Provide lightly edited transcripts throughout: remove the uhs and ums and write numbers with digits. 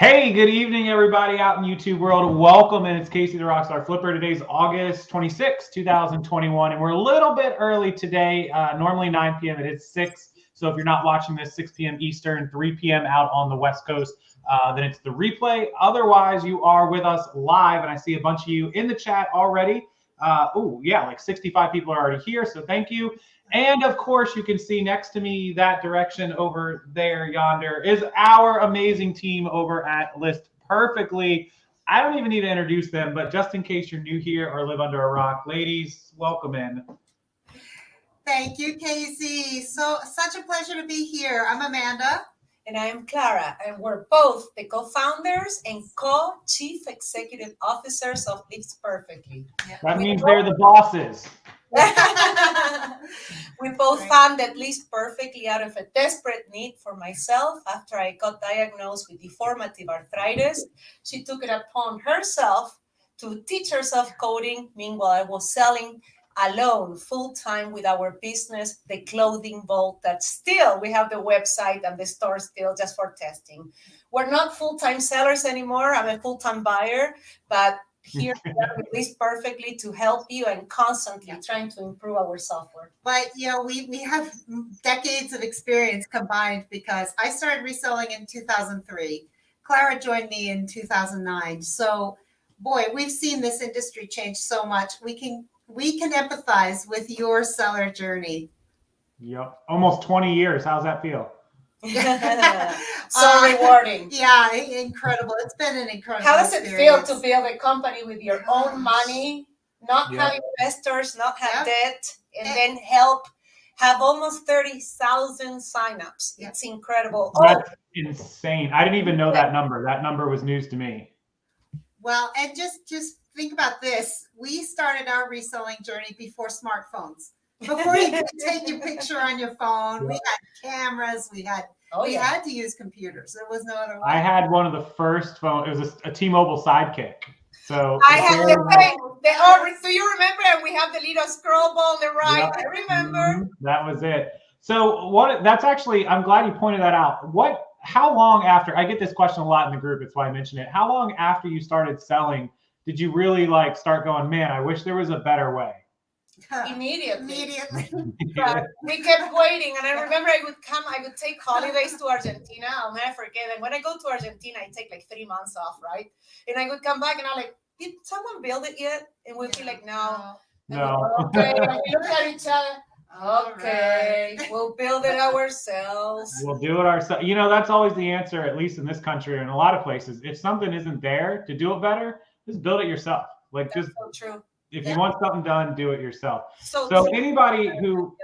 Hey, good evening, everybody out in YouTube world. Welcome, and it's Casey the Rockstar Flipper. Today's August 26, 2021, and we're a little bit early today. Normally 9 p.m. It is 6. So if you're not watching this 6 p.m. Eastern, 3 p.m. out on the West Coast, then it's the replay. Otherwise, you are with us live, and I see a bunch of you in the chat already. Oh, yeah, like 65 people are already here, so thank you. And of course, you can see next to me, that direction over there, yonder, is our amazing team over at List Perfectly. I don't even need to introduce them, but just in case you're new here or live under a rock, ladies, welcome in. Thank you, Casey. Such a pleasure to be here. I'm Amanda. And I am Clara, and we're both the co-founders and co-chief executive officers of List Perfectly. That means they're the bosses. We both founded List Perfectly out of a desperate need for myself after I got diagnosed with deformative arthritis. She took it upon herself to teach herself coding. Meanwhile, I was selling alone full-time with our business, the Clothing Vault, that still we have the website and the store still just for testing. We're not full-time sellers anymore. I'm a full-time buyer, but here we are with List Perfectly to help you and constantly trying to improve our software. But we have decades of experience combined, because I started reselling in 2003. Clara joined me in 2009. So boy, we've seen this industry change so much. We can empathize with your seller journey. Yep. Almost 20 years. How's that feel? So rewarding. Yeah, incredible. It's been an incredible How does it feel experience. to build a company with your own money, not have investors, not have debt, and then have almost 30,000 signups? It's incredible. That's insane. I didn't even know that number. That number was news to me. Well, and just think about this. We started our reselling journey before smartphones. Before you could take your picture on your phone, we had cameras, we had to use computers. There was no other way. I had one of the first phones. It was a T-Mobile Sidekick. So I have the thing. Do you remember? And we have the little scroll ball on the right. I remember. That was it. So that's actually, I'm glad you pointed that out. How long after, I get this question a lot in the group, it's why I mentioned it. How long after you started selling did you really start going, man, I wish there was a better way? Immediately. We kept waiting, and I remember I would take holidays to Argentina. I'll never forget. And when I go to Argentina, I take 3 months off, right? And I would come back, and I'm like, did someone build it yet? And we'd be like, no. Okay. And we look at each other. Okay, we'll build it ourselves. We'll do it ourselves. That's always the answer, at least in this country and a lot of places. If something isn't there to do it better, just build it yourself. That's so true. If you want something done, do it yourself. So anybody who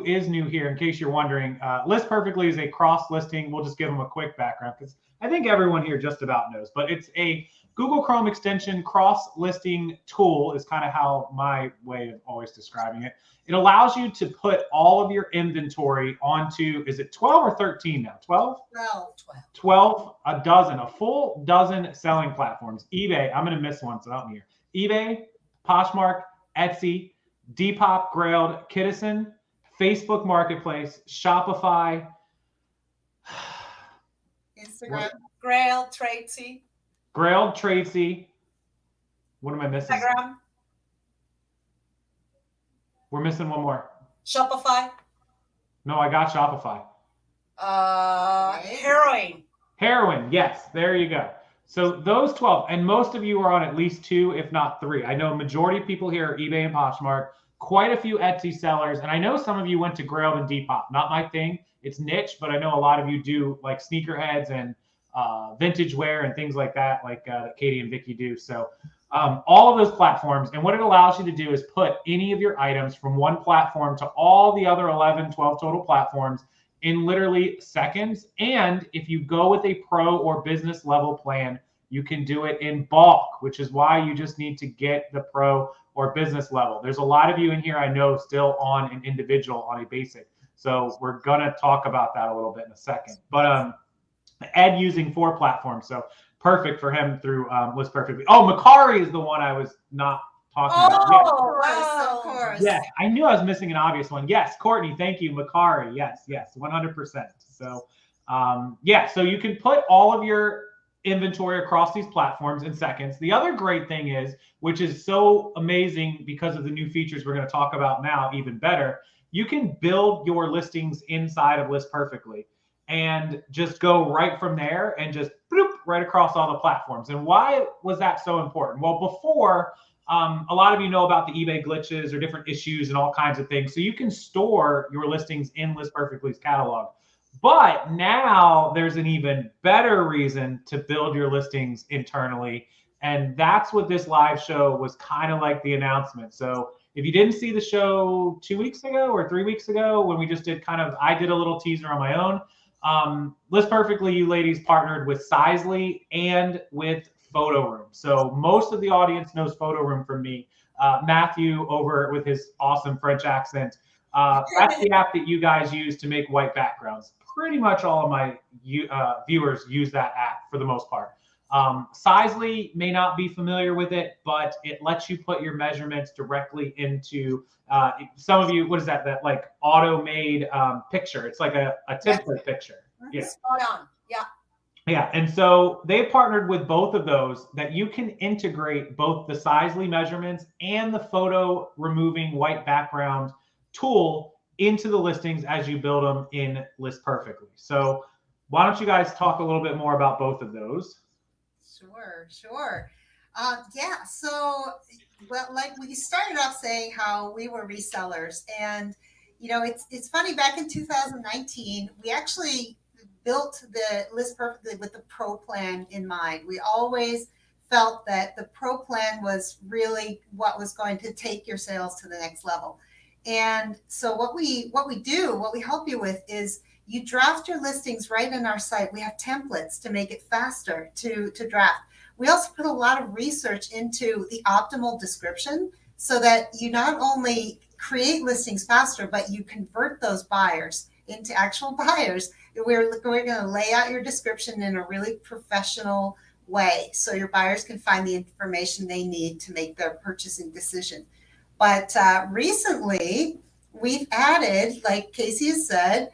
is new here, in case you're wondering, List Perfectly is a cross-listing. We'll just give them a quick background, because I think everyone here just about knows. But it's a Google Chrome extension cross-listing tool is kind of how my way of always describing it. It allows you to put all of your inventory onto, is it 12 or 13 now? 12? 12, a full dozen selling platforms. eBay, I'm going to miss one, so help me here. eBay, Poshmark, Etsy, Depop, Grailed, Kittison, Facebook Marketplace, Shopify, Instagram, Grailed, Tradesy. What am I missing? Instagram. We're missing one more. Shopify. No, I got Shopify. Heroin. Yes, there you go. So those 12, and most of you are on at least 2, if not 3. I know a majority of people here are eBay and Poshmark, quite a few Etsy sellers, and I know some of you went to Grailed and Depop. Not my thing. It's niche, but I know a lot of you do sneakerheads and vintage wear and things like that, that Katie and Vicky do. So all of those platforms, and what it allows you to do is put any of your items from one platform to all the other 11, 12 total platforms in literally seconds. And if you go with a pro or business level plan, you can do it in bulk, which is why you just need to get the pro or business level. There's a lot of you in here I know still on an individual on a basic. So we're going to talk about that a little bit in a second. But Ed using 4 platforms. So perfect for him through List Perfectly. Oh, Macari is the one I was not talking about. Yes. Of course. Yes, I knew I was missing an obvious one. Yes, Courtney, thank you. Macari, yes, 100%. So, so you can put all of your inventory across these platforms in seconds. The other great thing is, which is so amazing because of the new features we're going to talk about now, even better, you can build your listings inside of List Perfectly and just go right from there and just bloop, right across all the platforms. And why was that so important? Well, before, a lot of you know about the eBay glitches or different issues and all kinds of things. So you can store your listings in List Perfectly's catalog. But now there's an even better reason to build your listings internally. And that's what this live show was kind of like the announcement. So if you didn't see the show 2 weeks ago or 3 weeks ago, when we just did I did a little teaser on my own. List Perfectly, you ladies partnered with Sizely and with Photo Room. So most of the audience knows Photo Room from me. Matthew over with his awesome French accent. That's the app that you guys use to make white backgrounds. Pretty much all of my viewers use that app for the most part. Sizely may not be familiar with it, but it lets you put your measurements directly into some of you. What is that? That like auto-made picture. It's like a template picture. Yeah. Spot on. Yeah. Yeah, and so they partnered with both of those that you can integrate both the Sizely measurements and the photo removing white background tool into the listings as you build them in List Perfectly. So why don't you guys talk a little bit more about both of those? Sure. Yeah, so, well, like we started off saying how we were resellers. And, it's funny, back in 2019, we actually built the List Perfectly with the Pro Plan in mind. We always felt that the Pro Plan was really what was going to take your sales to the next level. And so what we help you with is you draft your listings right in our site. We have templates to make it faster to draft. We also put a lot of research into the optimal description so that you not only create listings faster, but you convert those buyers into actual buyers. We're going to lay out your description in a really professional way so your buyers can find the information they need to make their purchasing decision. But recently, we've added, like Casey has said,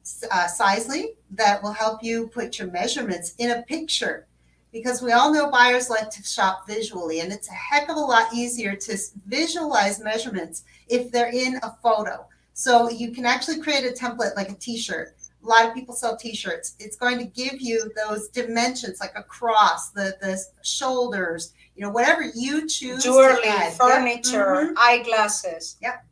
Sizely that will help you put your measurements in a picture, because we all know buyers like to shop visually, and it's a heck of a lot easier to visualize measurements if they're in a photo. So you can actually create a template like a t-shirt. A lot of people sell t-shirts. It's going to give you those dimensions like across the shoulders, whatever you choose. Jewelry, to add. furniture, Yep. eyeglasses. Yep.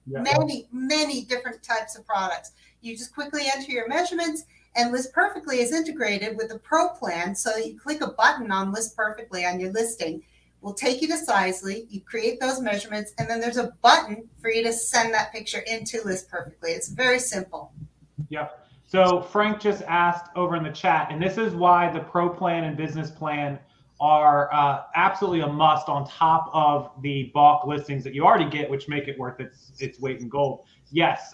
Many different types of products. You just quickly enter your measurements, and List Perfectly is integrated with the Pro Plan. So you click a button on List Perfectly on your listing. We'll take you to Sizely, you create those measurements, and then there's a button for you to send that picture into List Perfectly. It's very simple. Yep. So Frank just asked over in the chat, and this is why the Pro Plan and Business Plan are absolutely a must on top of the bulk listings that you already get, which make it worth its weight in gold. Yes,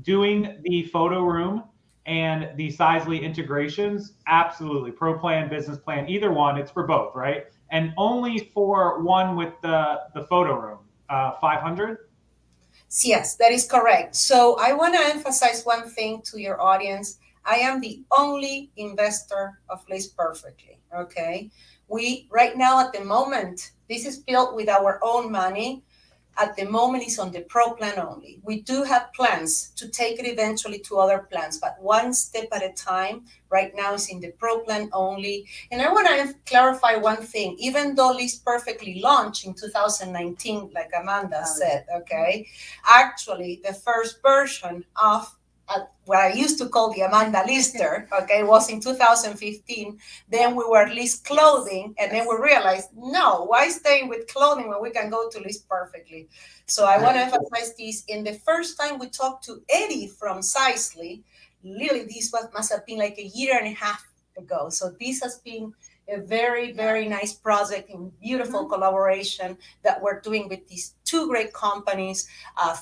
doing the Photo Room and the Sizely integrations, absolutely. Pro Plan, Business Plan, either one, it's for both, right? And only for one with the Photo Room, 500? Yes, that is correct. So I want to emphasize one thing to your audience. I am the only investor of List Perfectly, okay? We, right now at the moment, this is built with our own money. At the moment, it's on the Pro Plan only. We do have plans to take it eventually to other plans, but one step at a time. Right now, it's in the Pro Plan only. And I want to clarify one thing. Even though List Perfectly launched in 2019, like Amanda said, okay, actually, the first version of what I used to call the Amanda Lister, okay, was in 2015. Then we were List Clothing, and then we realized, no, why staying with clothing when we can go to List Perfectly? So I want to emphasize this. In the first time we talked to Eddie from Sizely, literally this must have been like a year and a half ago. So this has been a very, very nice project and beautiful collaboration that we're doing with these two great companies,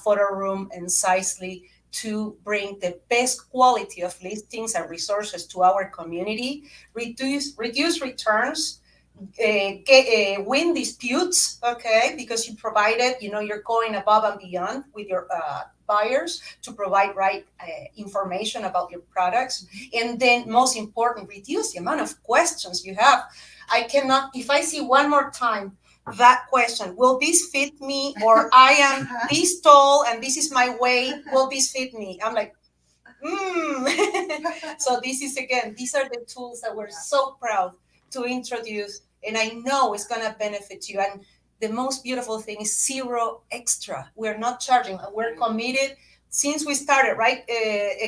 Photo Room and Sizely, to bring the best quality of listings and resources to our community, reduce returns, win disputes, okay, because you provided, you're going above and beyond with your buyers to provide right information about your products. And then most important, reduce the amount of questions you have. I cannot, if I see one more time that question, will this fit me? Or I am this tall and this is my weight, will this fit me? I'm like, So this is, again, these are the tools that we're so proud to introduce, and I know it's going to benefit you. And the most beautiful thing is zero extra. We're not charging. We're committed since we started, right,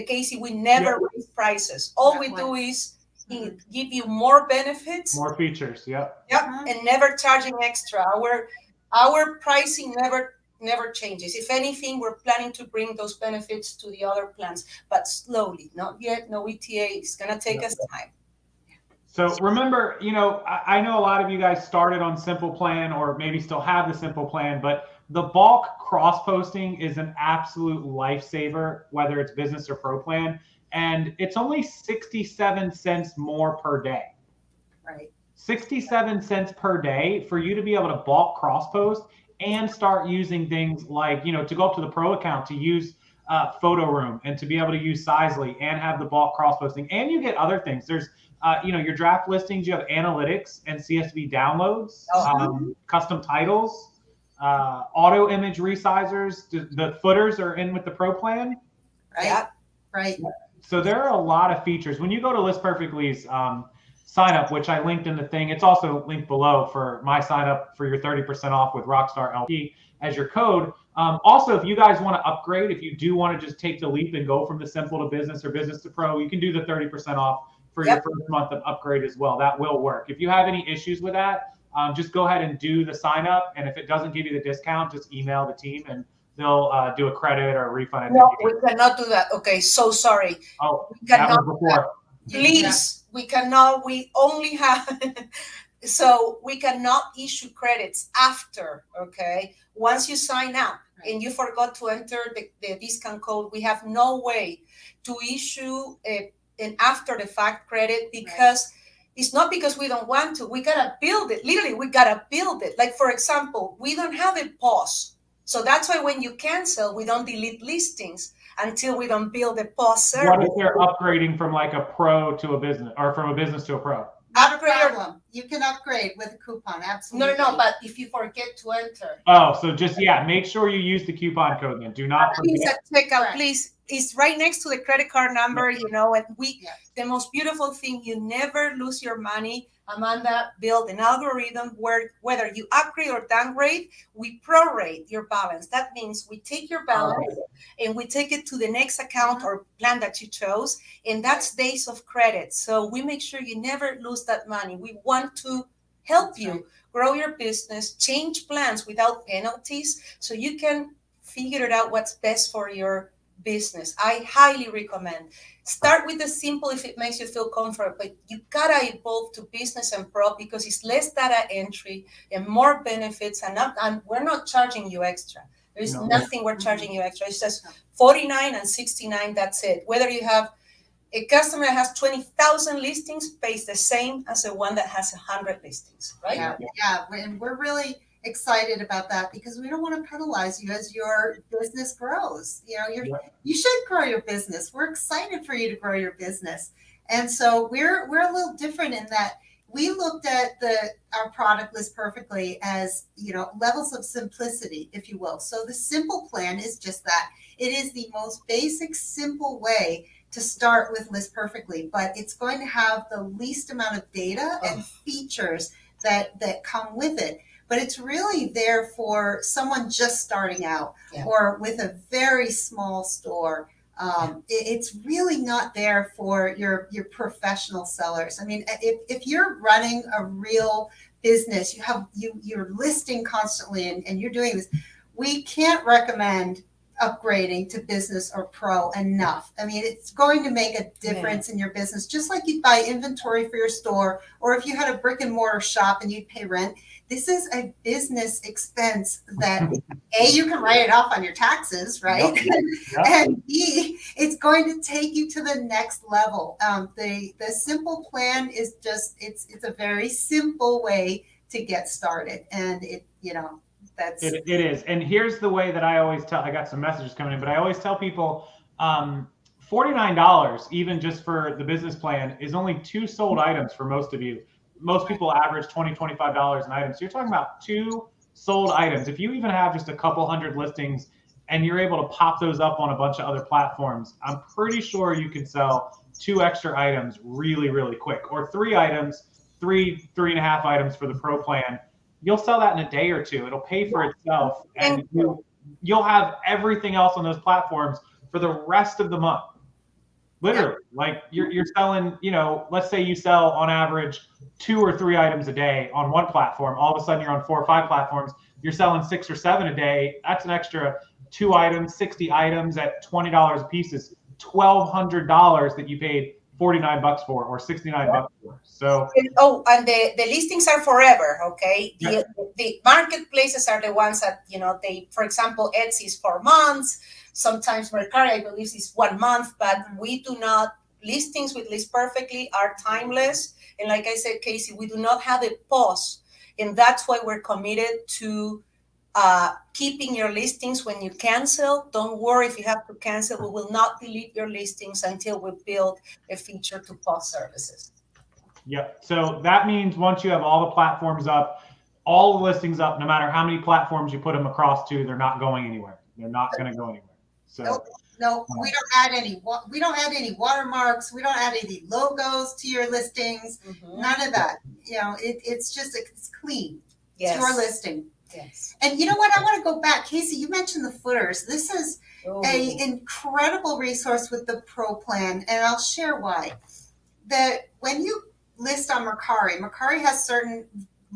Casey? We never raise prices. All we do is give you more benefits, more features. Yep. And never charging extra. Our pricing never changes. If anything, we're planning to bring those benefits to the other plans, but slowly, not yet. No ETA. It's going to take us time. So remember, I know a lot of you guys started on Simple Plan or maybe still have the Simple Plan, but the bulk cross posting is an absolute lifesaver, whether it's business or pro plan. And it's only 67 cents more per day. Right. 67 cents per day for you to be able to bulk cross post and start using things like, to go up to the pro account to use Photo Room and to be able to use Sizely and have the bulk cross posting. And you get other things. There's your draft listings, you have analytics and CSV downloads, custom titles, auto image resizers. The footers are in with the pro plan. Right. Yeah. Right. So there are a lot of features. When you go to List Perfectly's sign up, which I linked in the thing, it's also linked below for my sign up for your 30% off with Rockstar LP as your code. Also, if you guys want to upgrade, if you do want to just take the leap and go from the simple to business or business to pro, you can do the 30% off for your first month of upgrade as well. That will work. If you have any issues with that, just go ahead and do the sign up. And if it doesn't give you the discount, just email the team and they'll do a credit or a refund. No, we cannot do that. Okay, so sorry. Oh, we cannot that was before. Please, we cannot. We only have, so we cannot issue credits after, okay? Once you sign up and you forgot to enter the discount code, we have no way to issue an after the fact credit because it's not because we don't want to. We gotta build it. Literally, we gotta build it. Like, for example, we don't have a pause. So that's why when you cancel, we don't delete listings until we don't build a pause service. What if they're upgrading from like a pro to a business or from a business to a pro? Not a problem. You can upgrade with a coupon. Absolutely. No, but if you forget to enter. Oh, so just, make sure you use the coupon code then. Do not forget. Check out, please. It's right next to the credit card number, and the most beautiful thing, you never lose your money. Amanda built an algorithm where whether you upgrade or downgrade, we prorate your balance. That means we take your balance and we take it to the next account or plan that you chose, and that's days of credit. So we make sure you never lose that money. We want to help you grow your business, change plans without penalties, so you can figure it out what's best for your business. I highly recommend. Start with the simple if it makes you feel comfortable, but you gotta evolve to business and pro because it's less data entry and more benefits, and we're not charging you extra. There's nothing we're charging you extra. It's just $49 and $69. That's it. Whether you have a customer that has 20,000 listings, pays the same as the one that has 100 listings, right? Yeah, and we're really excited about that because we don't want to penalize you as your business grows. You should grow your business. We're excited for you to grow your business. And so we're a little different in that we looked at our product List Perfectly as, levels of simplicity, if you will. So the simple plan is just that. It is the most basic, simple way to start with List Perfectly, but it's going to have the least amount of data and features that come with it. But it's really there for someone just starting out or with a very small store. It's really not there for your professional sellers. I mean, if you're running a real business, you're listing constantly and you're doing this, we can't recommend upgrading to business or pro enough. I mean, it's going to make a difference in your business, just like you buy inventory for your store, or if you had a brick and mortar shop and you'd pay rent. This is a business expense that A, you can write it off on your taxes, right? Yep. And B, it's going to take you to the next level. The simple plan is just, it's a very simple way to get started. And it is. And here's the way that I always tell, I got some messages coming in, but I always tell people, $49, even just for the business plan, is only 2 sold items for most of you. Most people average $20, $25 an item. So you're talking about 2 sold items. If you even have just a couple hundred listings and you're able to pop those up on a bunch of other platforms, I'm pretty sure you can sell 2 extra items really, really quick, or 3 items, 3.5 items for the pro plan. You'll sell that in a day or 2. It'll pay for itself, and you'll have everything else on those platforms for the rest of the month. Literally, like you're selling, let's say you sell on average 2 or 3 items a day on one platform. All of a sudden you're on 4 or 5 platforms. You're selling 6 or 7 a day. That's an extra 2 items, 60 items at $20 a piece is $1,200 that you paid $49 for, or $69 for. So and the listings are forever, okay? The marketplaces are the ones that they, for example, Etsy is 4 months. Sometimes Mercari, I believe, is 1 month, but we do not. Listings with List Perfectly are timeless, and like I said, Casey, we do not have a pause, and that's why we're committed to keeping your listings when you cancel. Don't worry if you have to cancel. We will not delete your listings until we build a feature to pause services. Yep. So that means once you have all the platforms up, all the listings up, no matter how many platforms you put them across to, they're not going anywhere. They're not going to go anywhere. So no, we don't add any. We don't add any watermarks. We don't add any logos to your listings. Mm-hmm. None of that. It's just it's clean. Yes. It's your listing. Yes. And you know what? I want to go back. Casey, you mentioned the footers. This is an incredible resource with the Pro Plan, and I'll share why. That when you list on Mercari has certain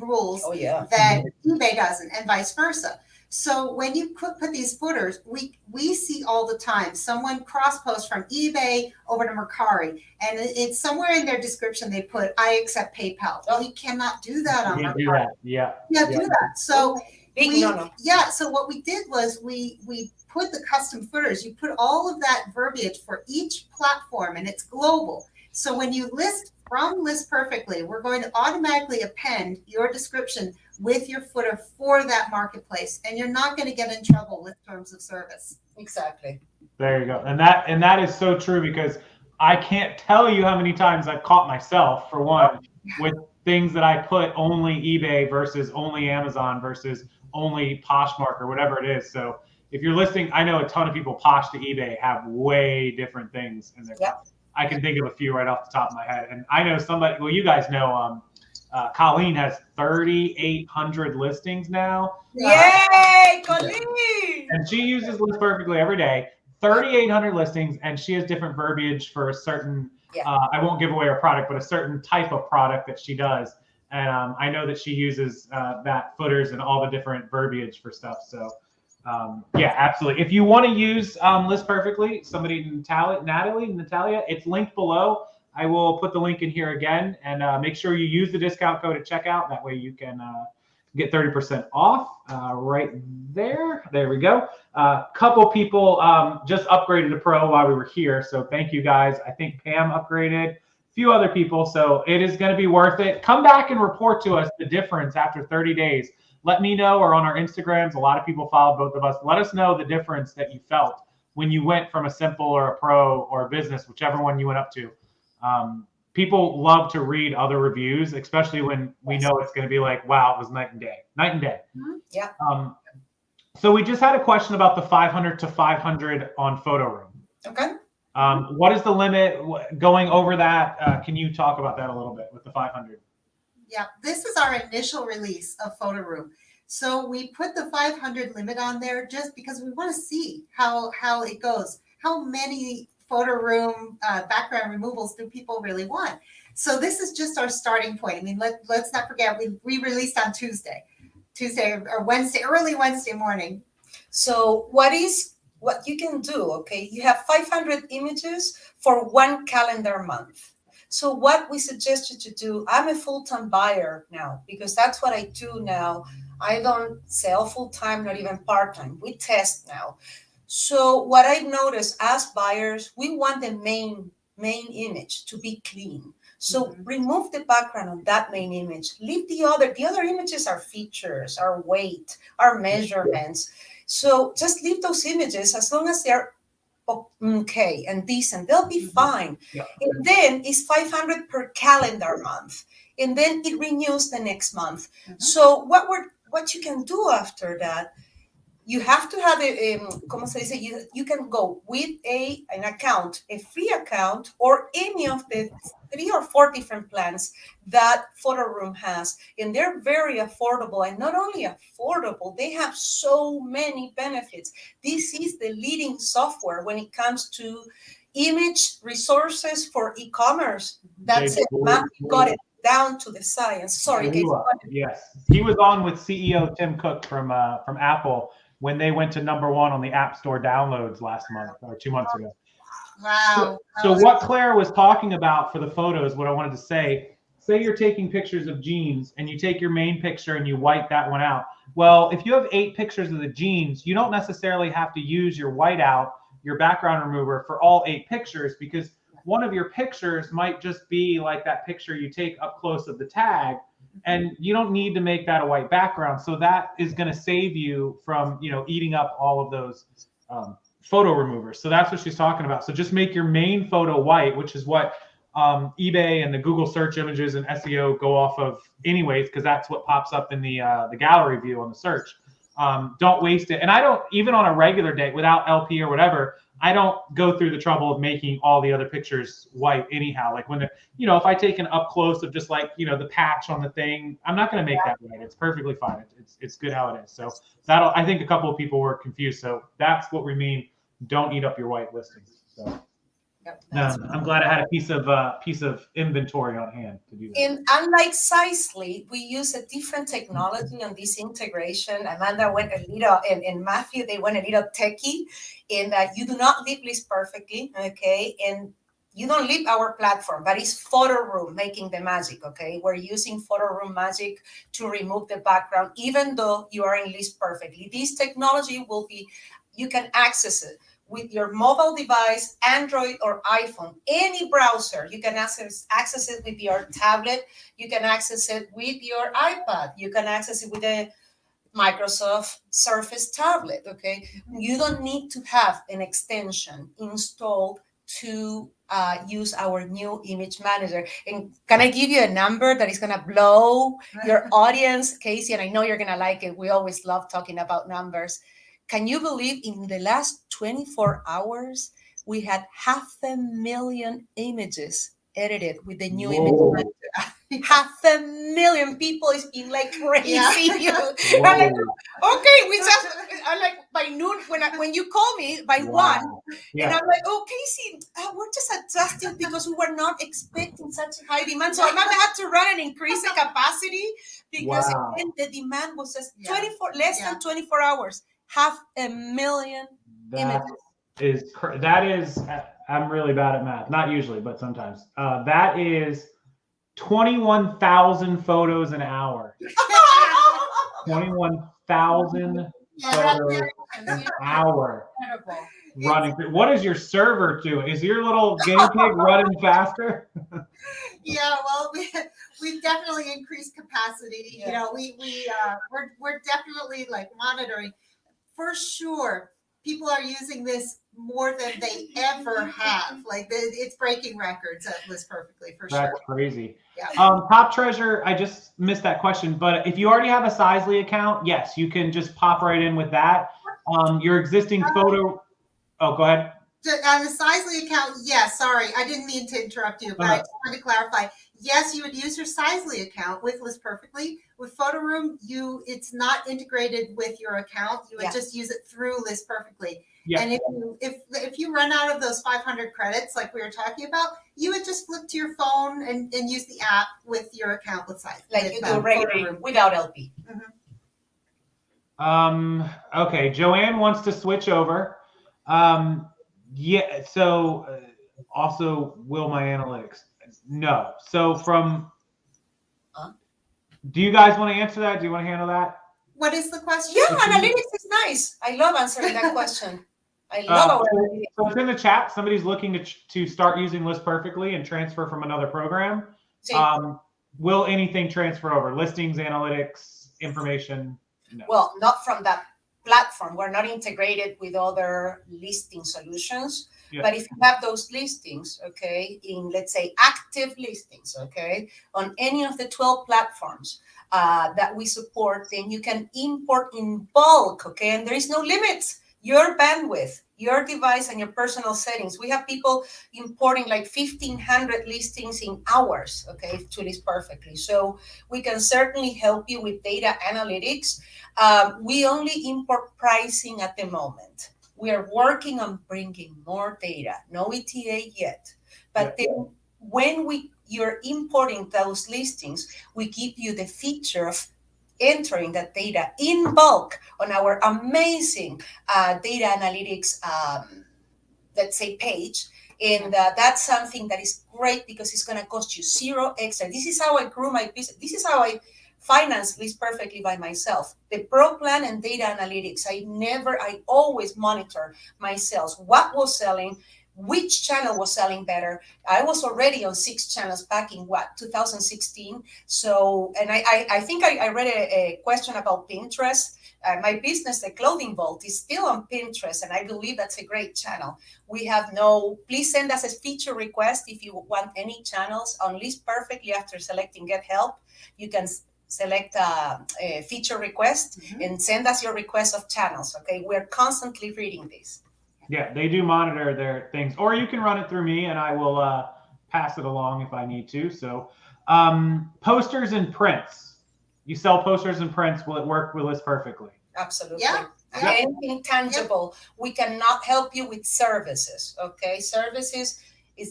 rules that eBay doesn't, and vice versa. So when you put these footers, we see all the time someone cross-post from eBay over to Mercari, and it's somewhere in their description they put, "I accept PayPal." Well, you cannot do that on Mercari. Do that. Yeah. Do that. So so what we did was we put the custom footers. You put all of that verbiage for each platform, and it's global. So when you list from List Perfectly, we're going to automatically append your description with your footer for that marketplace, and you're not going to get in trouble with terms of service. Exactly. There you go. And that is so true, because I can't tell you how many times I've caught myself, for one, with things that I put only eBay versus only Amazon versus only Poshmark or whatever it is. So if you're listing, I know a ton of people Posh to eBay have way different things in their I can think of a few right off the top of my head. And I know somebody, well, you guys know, Colleen has 3,800 listings now. Yay, Colleen! And she uses List Perfectly every day. 3,800 listings, and she has different verbiage for a certain, I won't give away her product, but a certain type of product that she does. And I know that she uses that footers and all the different verbiage for stuff. So absolutely. If you want to use List Perfectly, Natalia, it's linked below. I will put the link in here again, and make sure you use the discount code at checkout. That way you can get 30% off right there. There we go. Couple people just upgraded to Pro while we were here, so thank you guys. I think Pam upgraded, a few other people, so it is going to be worth it. Come back and report to us the difference after 30 days. Let me know, or on our Instagrams. A lot of people follow both of us. Let us know the difference that you felt when you went from a simple or a pro or a business, whichever one you went up to. People love to read other reviews, especially when we know it's going to be like, wow, it was night and day. Mm-hmm. Yeah. So we just had a question about the 500 to 500 on Photo Room. Okay. What is the limit going over that? Can you talk about that a little bit with the 500? Yeah, this is our initial release of Photo Room. So we put the 500 limit on there just because we want to see how it goes. How many Photo Room background removals do people really want? So this is just our starting point. I mean, let's not forget, we released on Tuesday or Wednesday, early Wednesday morning. So what is what you can do, okay, you have 500 images for 1 calendar month. So what we suggest you to do, I'm a full-time buyer now because that's what I do now. I don't sell full-time, not even part-time. We test now. So what I noticed as buyers, we want the main image to be clean. So remove the background of that main image. Leave the other images are features, are weight, are measurements. So just leave those images as long as they're okay and decent, they'll be fine. Yeah. And then it's 500 per calendar month, and then it renews the next month. So what you can do after that, you have to have ¿cómo se dice? You can go with an account, a free account, or any of the 3 or 4 different plans that Photo Room has. And they're very affordable. And not only affordable, they have so many benefits. This is the leading software when it comes to image resources for e-commerce. That's it. Matthew got it down to the science. Sorry, Casey. Yes, he was on with CEO Tim Cook from Apple when they went to #1 on the App Store downloads last month or 2 months ago. Wow. So what Claire was talking about for the photos, what I wanted to say you're taking pictures of jeans and you take your main picture and you white that one out. Well, if you have 8 pictures of the jeans, you don't necessarily have to use your whiteout, your background remover for all 8 pictures, because one of your pictures might just be like that picture you take up close of the tag, and you don't need to make that a white background. So that is going to save you from, eating up all of those photo removers. So that's what she's talking about. So just make your main photo white, which is what eBay and the Google search images and SEO go off of anyways, because that's what pops up in the gallery view on the search. Don't waste it. And I don't, even on a regular day without LP or whatever, I don't go through the trouble of making all the other pictures white anyhow. Like when if I take an up close of just like, the patch on the thing, I'm not going to make that white. It's perfectly fine. It's good how it is. So I think a couple of people were confused. So that's what we mean. Don't eat up your white listings. So. I'm glad I had a piece of inventory on hand to do that. And unlike Sizely, we use a different technology on this integration. Amanda went a little, and Matthew, they went a little techie, in that you do not leave list perfectly, okay? And you don't leave our platform, but it's Photo Room making the magic, okay? We're using Photo Room magic to remove the background, even though you are in list perfectly. This technology you can access it with your mobile device, Android or iPhone, any browser. You can access it with your tablet. You can access it with your iPad. You can access it with a Microsoft Surface tablet, okay? You don't need to have an extension installed to use our new image manager. And can I give you a number that is going to blow your audience, Casey? And I know you're going to like it. We always love talking about numbers. Can you believe in the last 24 hours, we had 500,000 images edited with the new image manager? 500,000 people is being like crazy. Yeah. I'm like, okay, I'm like by noon when you call me by 1, and I'm like, oh, Casey, we're just adjusting because we were not expecting such a high demand. So I might have to run and increase the capacity because the demand was just less than 24 hours. 500,000 images. That is, I'm really bad at math. Not usually, but sometimes. That is 21,000 photos an hour. 21,000 photos an hour. Running. What is your server doing? Is your little guinea pig running faster? Yeah, well, we've definitely increased capacity. Yeah. We're definitely like monitoring. For sure, people are using this more than they ever have. Like it's breaking records at List Perfectly, for sure. That's crazy. Yeah. Top Treasure, I just missed that question, but if you already have a Sizely account, yes, you can just pop right in with that. Your existing photo. Oh, go ahead. On the Sizely account, yes. Sorry, I didn't mean to interrupt you, but I just wanted to clarify. Yes, you would use your Sizely account with List Perfectly. With Photo Room, it's not integrated with your account. You would just use it through List Perfectly. Yeah. And if you run out of those 500 credits, like we were talking about, you would just flip to your phone and use the app with your account with Sizely. Like you do regularly without LP. Okay, Joanne wants to switch over. Yeah. So also, will my analytics? No. So do you guys want to answer that? Do you want to handle that? What is the question? Yeah, analytics is nice. I love answering that question. I love our analytics. So it's in the chat. Somebody's looking to start using List Perfectly and transfer from another program. Will anything transfer over? Listings, analytics, information? No. Well, not from that platform. We're not integrated with other listing solutions. Yeah. But if you have those listings, okay, in, let's say, active listings, okay, on any of the 12 platforms that we support, then you can import in bulk, okay, and there is no limits. Your bandwidth, your device, and your personal settings. We have people importing like 1,500 listings in hours, okay, to list perfectly. So we can certainly help you with data analytics. We only import pricing at the moment. We are working on bringing more data. No ETA yet. But then when you're importing those listings, we give you the feature of entering that data in bulk on our amazing data analytics, let's say, page. And that's something that is great because it's going to cost you zero extra. This is how I grew my business. This is how I finance List Perfectly by myself. The Pro Plan and data analytics, I always monitor my sales, what was selling, which channel was selling better. I was already on 6 channels back in 2016. So, and I think I read a question about Pinterest. My business, the Clothing Vault, is still on Pinterest, and I believe that's a great channel. Please send us a feature request if you want any channels on List Perfectly. After selecting Get Help, you can select a feature request and send us your request of channels, okay? We're constantly reading this. Yeah, they do monitor their things, or you can run it through me and I will pass it along if I need to. So posters and prints. You sell posters and prints. Will it work with List Perfectly? Absolutely. Yeah. Anything tangible. We cannot help you with services, okay? Services,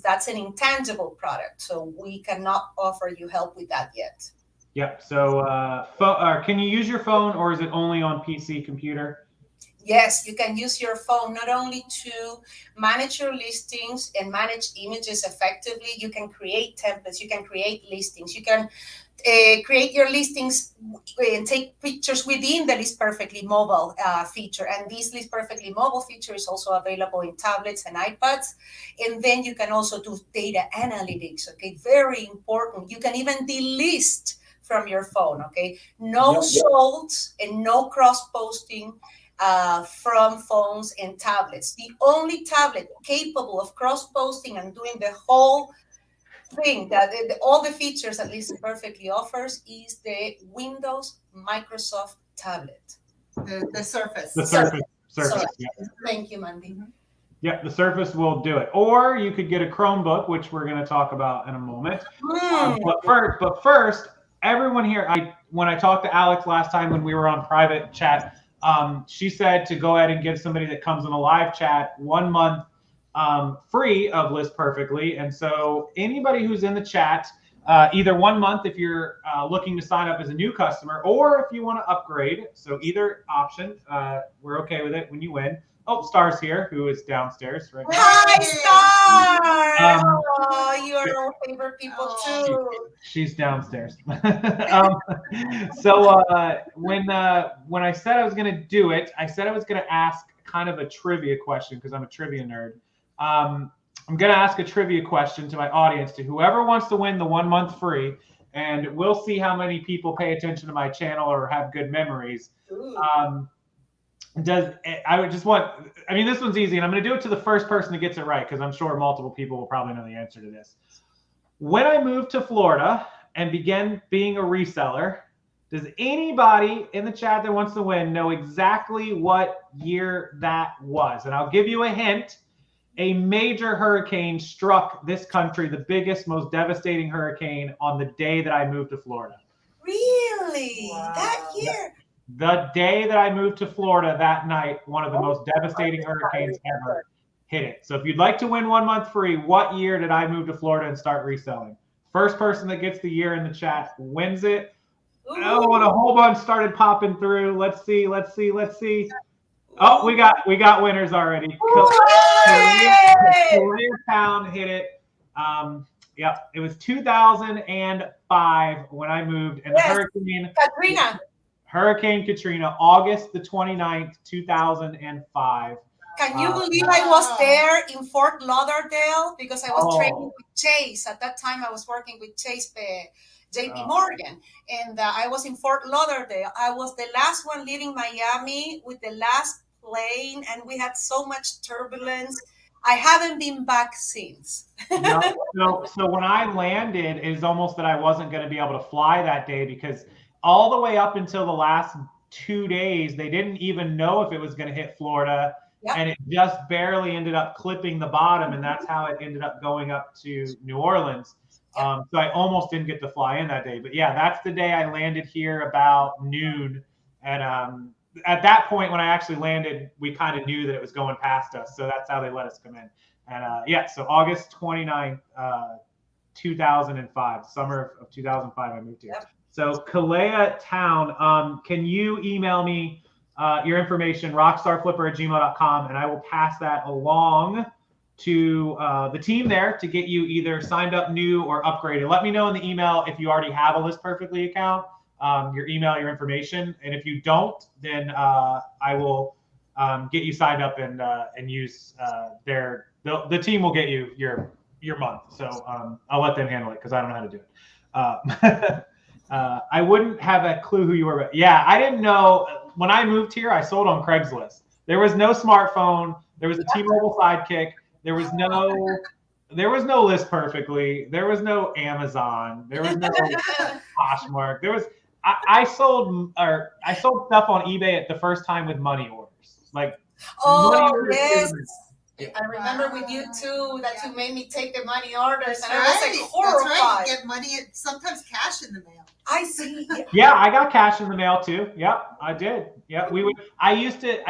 that's an intangible product. So we cannot offer you help with that yet. Yep. So can you use your phone, or is it only on PC computer? Yes, you can use your phone not only to manage your listings and manage images effectively. You can create templates. You can create listings. You can create your listings and take pictures within the List Perfectly mobile feature. And this List Perfectly mobile feature is also available in tablets and iPads. And then you can also do data analytics. Okay, very important. You can even delist from your phone. Okay, no solds and no cross posting from phones and tablets. The only tablet capable of cross-posting and doing the whole thing, that all the features that List Perfectly offers, is the Windows Microsoft tablet. The Surface. The Surface. Yeah. Thank you, Mandy. Yep, the Surface will do it. Or you could get a Chromebook, which we're going to talk about in a moment. But first, everyone here, when I talked to Alex last time when we were on private chat, she said to go ahead and give somebody that comes in a live chat 1 month free of List Perfectly. And so anybody who's in the chat, either 1 month if you're looking to sign up as a new customer, or if you want to upgrade. So either option, we're okay with it when you win. Oh, Star's here, who is downstairs right now. Hi, Star! You are our favorite people too. She's downstairs. So when I said I was going to do it, I said I was going to ask kind of a trivia question because I'm a trivia nerd. I'm going to ask a trivia question to my audience, to whoever wants to win the 1 month free, and we'll see how many people pay attention to my channel or have good memories. This one's easy, and I'm going to do it to the first person that gets it right because I'm sure multiple people will probably know the answer to this. When I moved to Florida and began being a reseller, does anybody in the chat that wants to win know exactly what year that was? And I'll give you a hint. A major hurricane struck this country, the biggest, most devastating hurricane, on the day that I moved to Florida. Really? Wow. That year? The day that I moved to Florida, that night, one of the most devastating hurricanes ever hit it. So if you'd like to win 1 month free, what year did I move to Florida and start reselling? First person that gets the year in the chat wins it. Ooh. Oh, and a whole bunch started popping through. Let's see. Oh, we got winners already. Hooray! Town hit it. Yep, it was 2005 when I moved, and Yes, the Katrina. Hurricane Katrina, August the 29th, 2005. Can you believe I was there in Fort Lauderdale because I was training with Chase. At that time, I was working with Chase, JP Morgan, and I was in Fort Lauderdale. I was the last one leaving Miami with the last plane, and we had so much turbulence. I haven't been back since. So when I landed, it was almost that I wasn't going to be able to fly that day because all the way up until the last 2 days, they didn't even know if it was going to hit Florida. Yep. And it just barely ended up clipping the bottom, and that's how it ended up going up to New Orleans. Yep. So I almost didn't get to fly in that day. But yeah, that's the day I landed here about noon. And at that point, when I actually landed, we kind of knew that it was going past us. So that's how they let us come in. And yeah, so August 29th, 2005, summer of 2005, I moved here. Yep. So Kalea Town, can you email me your information, rockstarflipper@gmail.com, and I will pass that along to the team there to get you either signed up new or upgraded. Let me know in the email if you already have a List Perfectly account, your email, your information, and if you don't, then I will get you signed up and use the team will get you your month. So I'll let them handle it because I don't know how to do it. I wouldn't have a clue who you were. But yeah, I didn't know. When I moved here, I sold on Craigslist. There was no smartphone. There was a T-Mobile Sidekick. There was no List Perfectly. There was no Amazon. There was no Poshmark. I sold stuff on eBay at the first time with money orders. Like money orders. Yes. I remember with you too that you made me take the money orders, and I was like horrified. That's right. You get money, sometimes cash in the mail. I see. Yeah, I got cash in the mail too. Yep, I did. Yep, I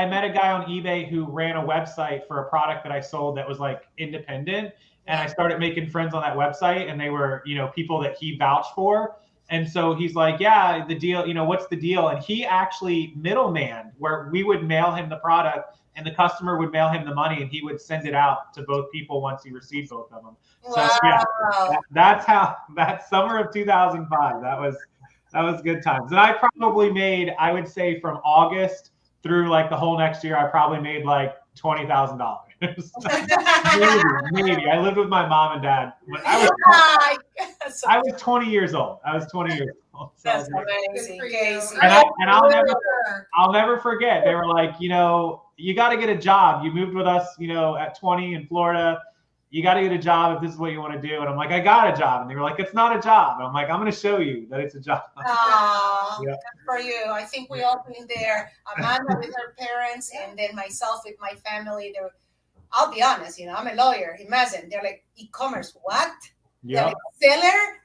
met a guy on eBay who ran a website for a product that I sold that was like independent, and I started making friends on that website, and they were, people that he vouched for. And so he's like, yeah, the deal, what's the deal? And he actually middleman where we would mail him the product and the customer would mail him the money and he would send it out to both people once he received both of them. Wow. So yeah, that summer of 2005, that was good times. And I probably made, I would say from August through like the whole next year, I probably made like $20,000. maybe. I lived with my mom and dad. I was 20 years old. So that's amazing. And I'll never forget. They were like, you got to get a job. You moved with us, at 20 in Florida. You got to get a job if this is what you want to do. And I'm like, I got a job. And they were like, it's not a job. And I'm like, I'm going to show you that it's a job. Oh, yeah. Good for you. I think we all been there. Amanda with her parents, and then myself with my family. I'll be honest, I'm a lawyer. Imagine they're like, e-commerce, what? Yeah. Like, seller?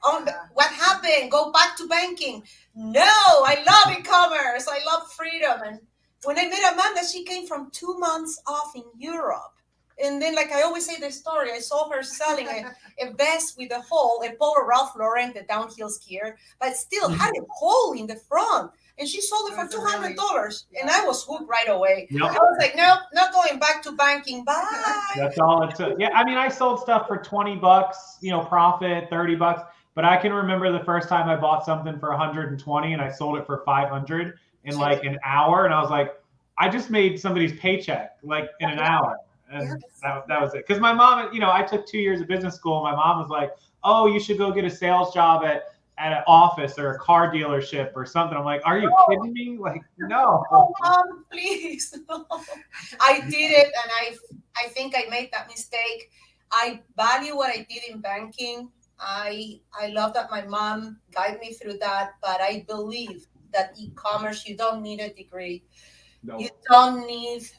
What happened? Go back to banking. No, I love e-commerce. I love freedom. And when I met Amanda, she came from 2 months off in Europe. And then, like I always say the story, I saw her selling a vest with a hole, a Polo Ralph Lauren, the downhill skier, but still had a hole in the front. And she sold it for $200. And I was hooked right away. Yep. I was like, nope, not going back to banking. Bye. That's all it took. Yeah, I mean, I sold stuff for $20, profit, $30. But I can remember the first time I bought something for 120 and I sold it for 500 in like an hour. And I was like, I just made somebody's paycheck like in an hour. And that was it. Because my mom, I took 2 years of business school. My mom was like, oh, you should go get a sales job at an office or a car dealership or something. I'm like, are you kidding me? Like, no. Oh, Mom, please. No. I did it, and I think I made that mistake. I value what I did in banking. I love that my mom guided me through that, but I believe that e-commerce, you don't need a degree. No. You don't need,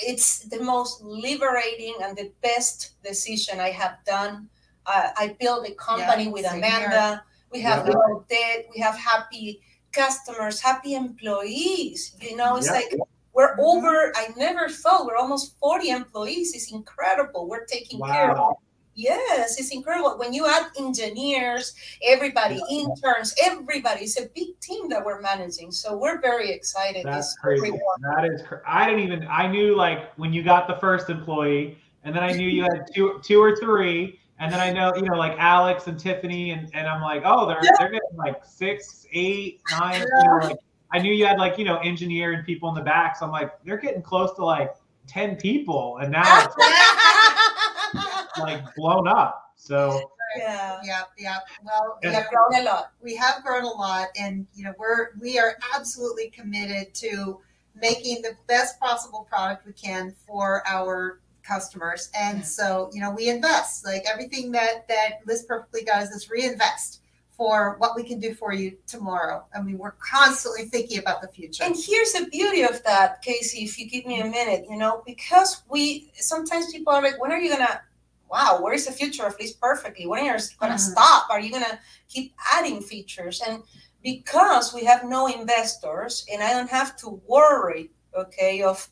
it's the most liberating and the best decision I have done. I built a company with Amanda. Here. We have no debt. We have happy customers, happy employees. It's like we're over. I never thought we're almost 40 employees. It's incredible. We're taking care of Yes, it's incredible. When you add engineers, everybody, interns, everybody, it's a big team that we're managing. So we're very excited. That's It's crazy. That is, I knew like when you got the first employee, and then I knew you had two or three, and then I know, like Alex and Tiffany, and I'm like, oh, they're getting like 6, 8, 9, like I knew you had like, engineer and people in the back. So I'm like, they're getting close to like 10 people, and now it's like blown up. So yeah. Well, we have grown a lot. We have grown a lot, and we are absolutely committed to making the best possible product we can for our customers. And so, we invest, like everything that List Perfectly does is reinvest for what we can do for you tomorrow. I mean, we're constantly thinking about the future. And here's the beauty of that, Casey, if you give me a minute, because sometimes people are like, when are you going to, where is the future of List Perfectly? When are you going to stop? Are you going to keep adding features? And because we have no investors, and I don't have to worry, of,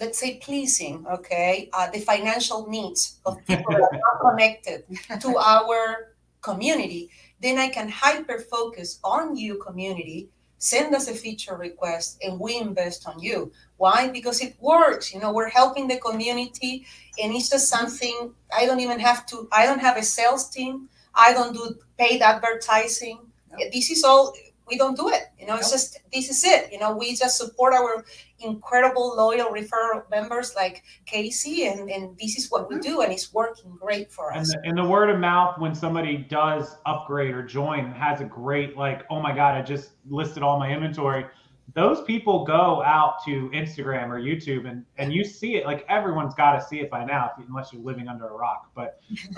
let's say, pleasing, the financial needs of people that are not connected to our community, then I can hyper focus on you, community. Send us a feature request and we invest on you. Why? Because it works. We're helping the community, and it's just something I don't have a sales team. I don't do paid advertising. Nope. This is all, we don't do it. It's just, this is it. We just support our incredible loyal referral members like Casey, and this is what we do, and it's working great for us. And the word of mouth, when somebody does upgrade or join, has a great, like, oh my God, I just listed all my inventory. Those people go out to Instagram or YouTube, and you see it. Like, everyone's got to see it by now, unless you're living under a rock. But it's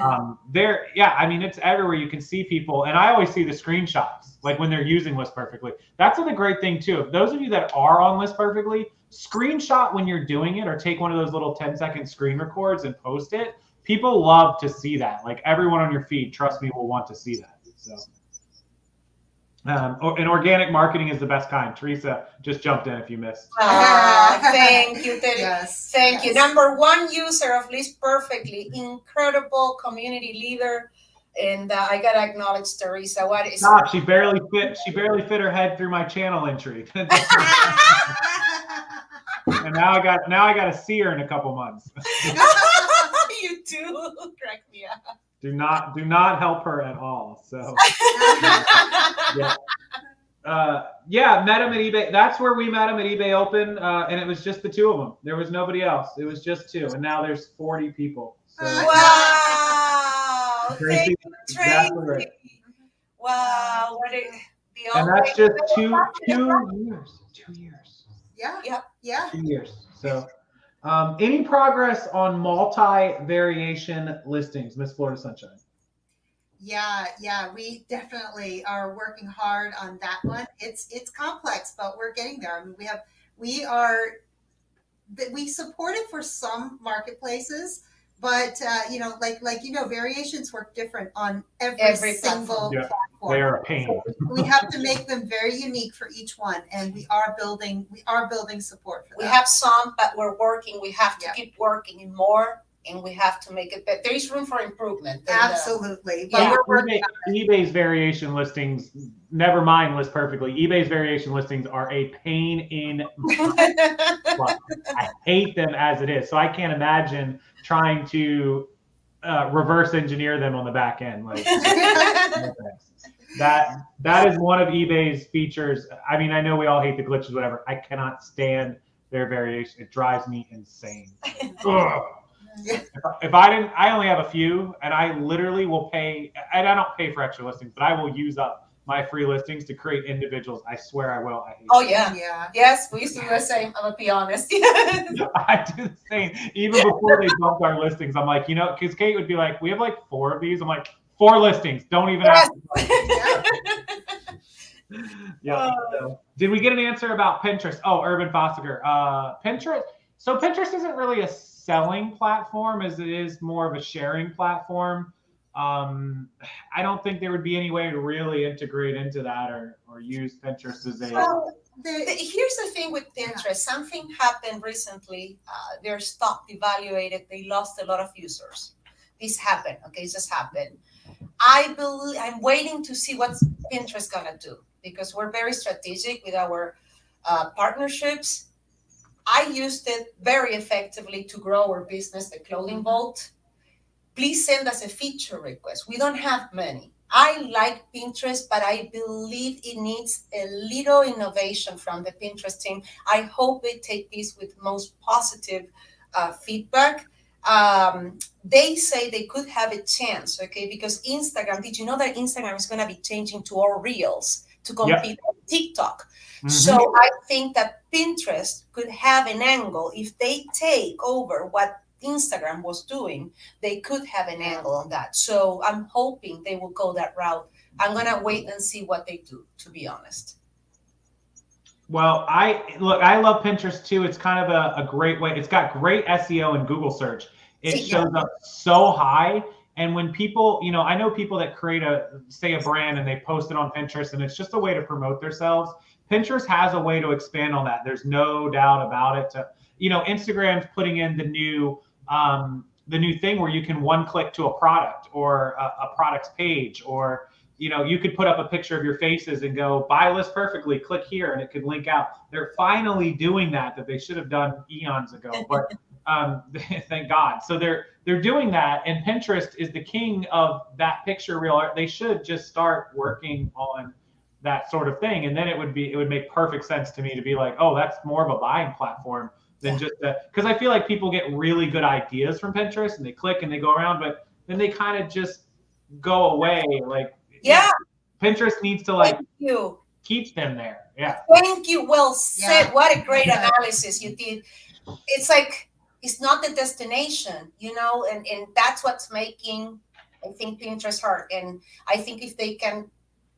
everywhere. You can see people, and I always see the screenshots, like when they're using List Perfectly. That's the great thing too. If those of you that are on List Perfectly, screenshot when you're doing it, or take one of those little 10-second screen records and post it. People love to see that. Like, everyone on your feed, trust me, will want to see that. So. And organic marketing is the best kind. Teresa just jumped in if you missed. Thank you, Teresa. Yes, thank you. Number 1 user of List Perfectly, incredible community leader, and I gotta acknowledge Teresa. What is? Stop! She barely fit her head through my channel entry. And now I got to see her in a couple months. You do crack me up. Do not help her at all. So met him at eBay. That's where we met him at eBay Open, and it was just the two of them. There was nobody else. It was just two, and now there's 40 people. So, wow! Thank you, Tracy. Exactly right. Wow! And that's just 2 years. 2 years. Yeah. 2 years. So. Any progress on multi-variation listings, Miss Florida Sunshine? Yeah, we definitely are working hard on that one. It's complex, but we're getting there. I mean, we support it for some marketplaces, but variations work different on every single platform. They are a pain. So we have to make them very unique for each one, and we are building support for that. We have some, but we're working. We have to keep working in more, and we have to make it better. There is room for improvement. Absolutely. But eBay's variation listings, never mind List Perfectly, eBay's variation listings are a pain in I hate them as it is. So I can't imagine trying to reverse engineer them on the back end. Like, that is one of eBay's features. I mean, I know we all hate the glitches, whatever. I cannot stand their variation. It drives me insane. If I only have a few, and I literally will pay, and I don't pay for extra listings, but I will use up my free listings to create individuals. I swear I will. I hate them. Yes, we used to do the same. I'm gonna be honest. I do the same. Even before they bumped our listings, I'm like, because Kate would be like, we have like 4 of these. I'm like, 4 listings. Don't even ask. So, did we get an answer about Pinterest? Oh, Urban Fossiger. Pinterest. So Pinterest isn't really a selling platform as it is more of a sharing platform. I don't think there would be any way to really integrate into that or use Pinterest as a. So here's the thing with Pinterest. Something happened recently. Their stock devaluated. They lost a lot of users this happened. Okay, it just happened. I'm waiting to see what Pinterest gonna do, because we're very strategic with our partnerships. I used it very effectively to grow our business, the Clothing Vault. Please send us a feature request. We don't have many. I like Pinterest, but I believe it needs a little innovation from the Pinterest team. I hope they take this with most positive feedback. They say they could have a chance, okay? Because Instagram, did you know that Instagram is going to be changing to all Reels to compete with TikTok? So I think that Pinterest could have an angle. If they take over what Instagram was doing, they could have an angle on that. So I'm hoping they will go that route. I'm going to wait and see what they do, to be honest. Well, I love Pinterest too. It's kind of a great way. It's got great SEO and Google search. It shows up so high. And when people, I know people that create a brand and they post it on Pinterest, and it's just a way to promote themselves. Pinterest has a way to expand on that. There's no doubt about it. Instagram's putting in the new thing where you can one click to a product or a product's page, or you could put up a picture of your faces and go buy list perfectly, click here, and it could link out. They're finally doing that they should have done eons ago, but thank God. So they're doing that, and Pinterest is the king of that picture reel art. They should just start working on that sort of thing, and then it would make perfect sense to me to be like, oh, that's more of a buying platform than just because I feel like people get really good ideas from Pinterest and they click and they go around, but then they kind of just go away. Like, Pinterest needs to keep them there. Yeah. Thank you. Well said. Yeah. What a great analysis you did. It's like, it's not the destination, and that's what's making, I think, Pinterest hurt. And I think if they can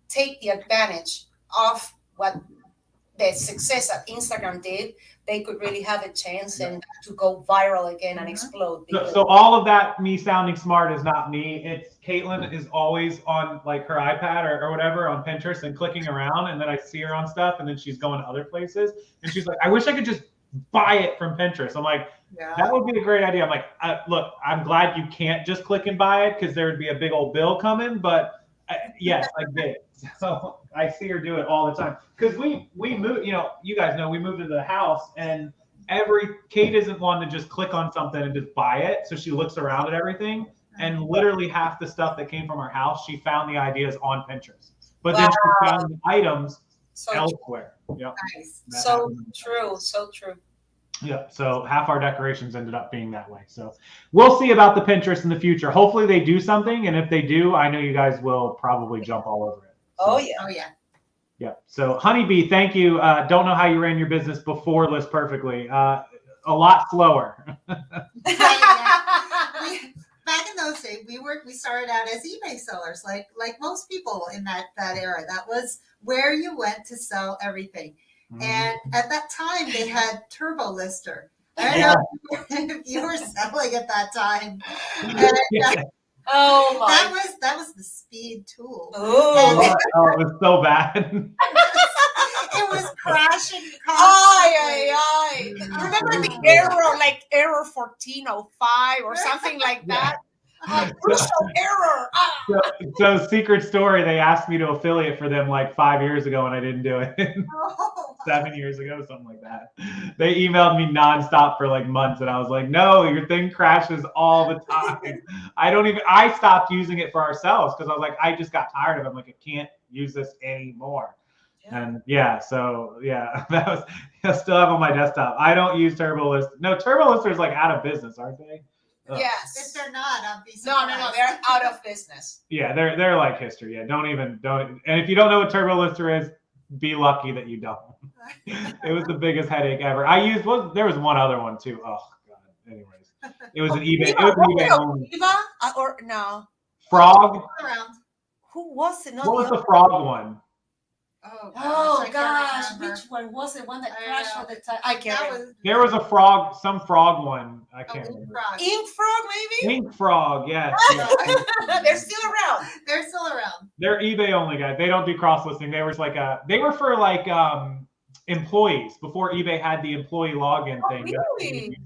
take the advantage of what the success that Instagram did, they could really have a chance and to go viral again and explode. So all of that, me sounding smart, is not me. It's Caitlin is always on like her iPad or whatever on Pinterest and clicking around, and then I see her on stuff, and then she's going to other places, and she's like, I wish I could just buy it from Pinterest. I'm like, that would be a great idea. I'm like, look, I'm glad you can't just click and buy it because there would be a big old bill coming, but yes, I did. So I see her do it all the time because we moved, you guys know we moved into the house, and Kate isn't one to just click on something and just buy it. So she looks around at everything, and literally half the stuff that came from our house, she found the ideas on Pinterest, but then she found the items elsewhere. Yep. Nice. So true. So true. Yeah, so half our decorations ended up being that way. So we'll see about the Pinterest in the future. Hopefully they do something, and if they do, I know you guys will probably jump all over it. So, oh yeah. Yeah. So Honeybee, thank you. Don't know how you ran your business before List Perfectly. A lot slower. Back in those days, we started out as eBay sellers, like most people in that era. That was where you went to sell everything. And at that time, they had Turbo Lister. I don't know if you were selling at that time. And, oh my! That was the speed tool. Oh, it was so bad. It was crashing. Aye. Remember the error, like error 1405 or something like that? Crucial error. So secret story, they asked me to affiliate for them like 5 years ago, and I didn't do it. 7 years ago, something like that. They emailed me nonstop for like months, and I was like, no, your thing crashes all the time. I stopped using it for ourselves because I was like, I just got tired of it. I'm like, I can't use this anymore. And that was, I still have on my desktop. I don't use Turbo Lister. No, Turbo Lister is like out of business, aren't they? Yes. If they're not, I'll be surprised. No, they're out of business. Yeah, they're like history. Yeah, don't. And if you don't know what Turbo Lister is, be lucky that you don't. It was the biggest headache ever. There was one other one too. Oh God. Anyways, it was an eBay. It was an eBay only. Or no. Frog. Who was it? What was the frog one? Oh gosh, which one was the one that crashed all the time? I can't remember. There was a frog, some frog one. I can't remember. Ink Frog, maybe? Ink Frog, yes. They're still around. They're eBay only, guys. They don't do cross listing. They were for like employees before eBay had the employee login thing. Really?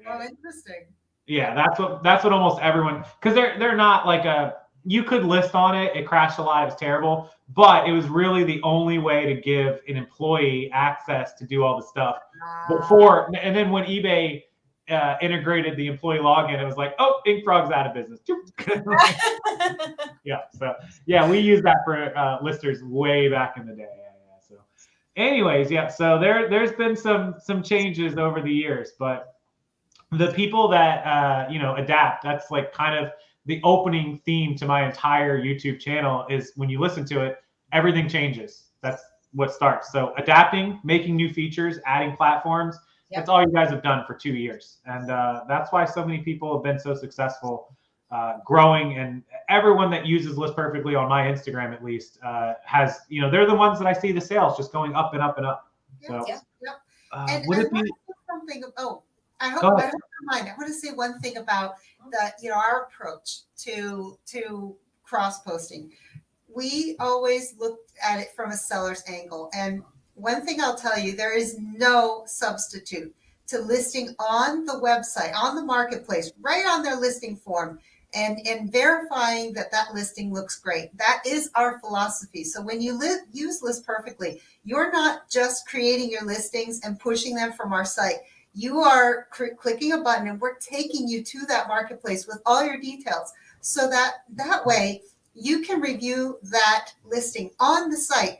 Oh, interesting. Yeah, that's what almost everyone, because they're not like you could list on it. It crashed a lot. It was terrible, but it was really the only way to give an employee access to do all the stuff before. And then when eBay integrated the employee login, it was like, oh, InkFrog's out of business. Yeah. So yeah, we used that for listers way back in the day. Yeah. So, anyways, yeah. So there's been some changes over the years, but the people that adapt, that's like kind of the opening theme to my entire YouTube channel, is when you listen to it, everything changes. That's what starts. So adapting, making new features, adding platforms, that's all you guys have done for 2 years. And that's why so many people have been so successful growing. And everyone that uses List Perfectly on my Instagram, at least, has, they're the ones that I see the sales just going up and up and up. So would it be something? Oh, I hope I want to say one thing about our approach to cross posting. We always looked at it from a seller's angle, and one thing I'll tell you, there is no substitute to listing on the website, on the marketplace, right on their listing form, and verifying that listing looks great. That is our philosophy. So when you use List Perfectly, you're not just creating your listings and pushing them from our site. You are clicking a button, and we're taking you to that marketplace with all your details, so that way you can review that listing on the site,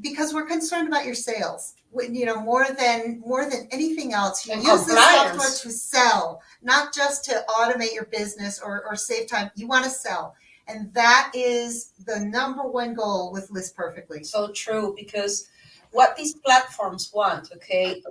because we're concerned about your sales. More than anything else, you use the software to sell, not just to automate your business or save time. You want to sell, and that is the number one goal with List Perfectly. So true, because what these platforms want, okay,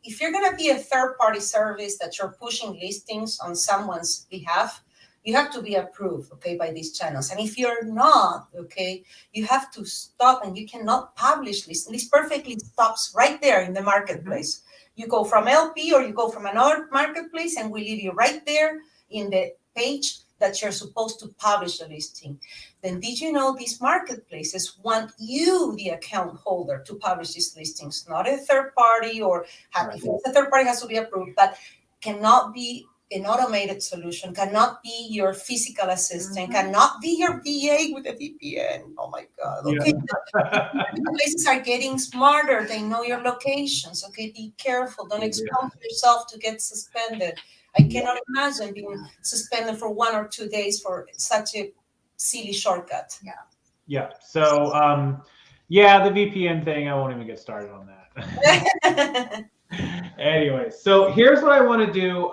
if you're going to be a third-party service that you're pushing listings on someone's behalf, you have to be approved, okay, by these channels. And if you're not, okay, you have to stop, and you cannot publish this. List Perfectly stops right there in the marketplace. You go from LP or you go from another marketplace, and we leave you right there in the page that you're supposed to publish the listing. Then did you know these marketplaces want you, the account holder, to publish these listings, not a third party, or if it's a third party, has to be approved, but cannot be an automated solution, cannot be your physical assistant, cannot be your VA with a VPN. Oh my God. Okay. Places are getting smarter. They know your locations. Okay, be careful. Don't expose yourself to get suspended. I cannot imagine being suspended for 1 or 2 days for such a silly shortcut. Yeah. So, the VPN thing, I won't even get started on that. Anyway, so here's what I want to do.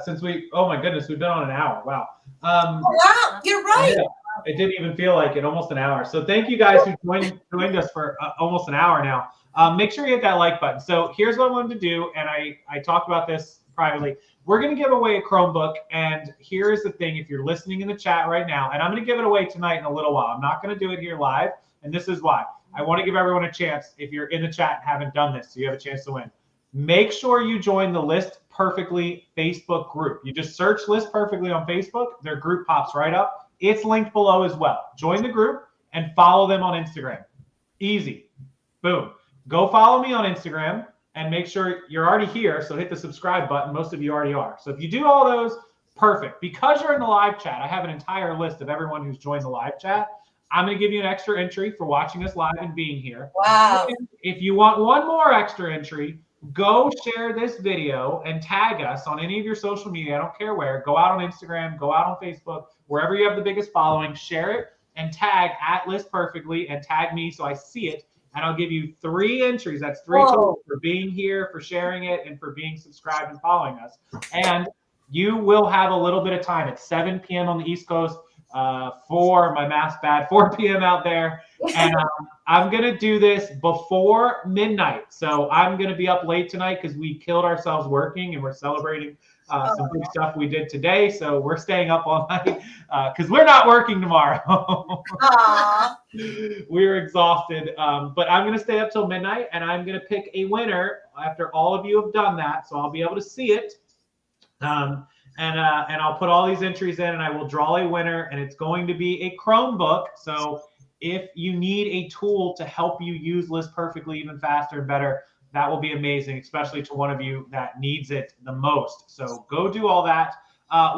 Since oh my goodness, we've been on an hour. Wow. Wow, you're right. Yeah, it didn't even feel like it, almost an hour. So thank you guys who joined us for almost an hour now. Make sure you hit that like button. So here's what I wanted to do, and I talked about this privately. We're going to give away a Chromebook, and here's the thing. If you're listening in the chat right now, and I'm going to give it away tonight in a little while. I'm not going to do it here live, and this is why. I want to give everyone a chance. If you're in the chat and haven't done this, so you have a chance to win. Make sure you join the List Perfectly Facebook group. You just search List Perfectly on Facebook. Their group pops right up. It's linked below as well. Join the group and follow them on Instagram. Easy. Boom. Go follow me on Instagram and make sure you're already here. So hit the subscribe button. Most of you already are. So if you do all those, perfect. Because you're in the live chat, I have an entire list of everyone who's joined the live chat. I'm going to give you an extra entry for watching us live and being here. Wow. And if you want one more extra entry, go share this video and tag us on any of your social media. I don't care where. Go out on Instagram, go out on Facebook, wherever you have the biggest following, share it and tag @ListPerfectly and tag me so I see it. And I'll give you 3 entries. That's 3 total for being here, for sharing it, and for being subscribed and following us. And you will have a little bit of time at 7 p.m. on the East Coast, 4 p.m. out there. And I'm going to do this before midnight. So I'm going to be up late tonight because we killed ourselves working, and we're celebrating some big stuff we did today. So we're staying up all night because we're not working tomorrow. We're exhausted. But I'm going to stay up till midnight, and I'm going to pick a winner after all of you have done that. So I'll be able to see it. And I'll put all these entries in, and I will draw a winner, and it's going to be a Chromebook. So if you need a tool to help you use List Perfectly even faster and better, that will be amazing, especially to one of you that needs it the most. So go do all that.